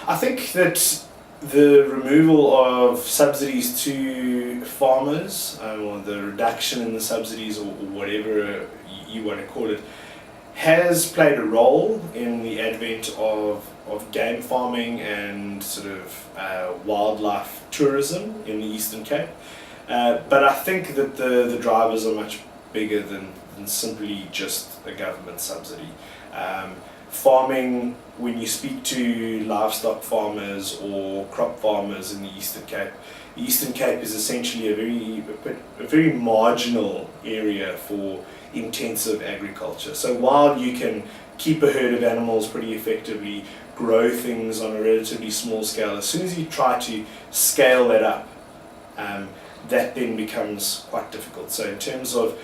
I think that the removal of subsidies to farmers, or the reduction in the subsidies, or whatever you want to call it, has played a role in the advent of game farming and sort of wildlife tourism in the Eastern Cape. But I think that the drivers are much bigger than simply just a government subsidy. Farming, when you speak to livestock farmers or crop farmers in the Eastern Cape, the Eastern Cape is essentially a very marginal area for intensive agriculture. So while you can keep a herd of animals pretty effectively, grow things on a relatively small scale, as soon as you try to scale that up, that then becomes quite difficult. So in terms of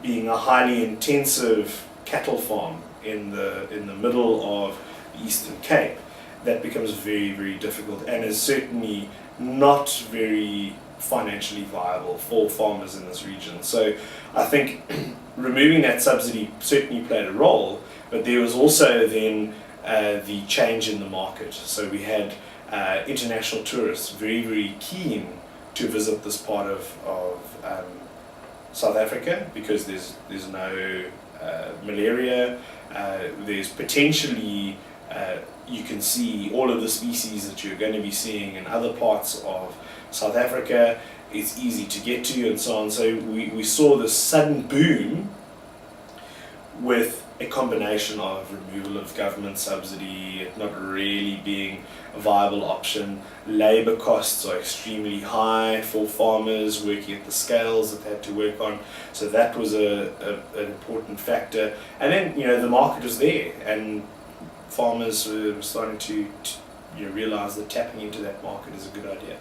being a highly intensive cattle farm in the middle of the Eastern Cape, that becomes very, very difficult and is certainly not very financially viable for farmers in this region. So I think removing that subsidy certainly played a role, but there was also then the change in the market. So we had international tourists very, very keen to visit this part of South Africa because there's no malaria. There's potentially you can see all of the species that you're going to be seeing in other parts of South Africa. It's easy to get to and so on. So we saw this sudden boom with a combination of removal of government subsidy, it not really being a viable option. Labour costs are extremely high for farmers working at the scales that they had to work on. So that was an important factor. And then, the market was there and farmers were starting to realise that tapping into that market is a good idea.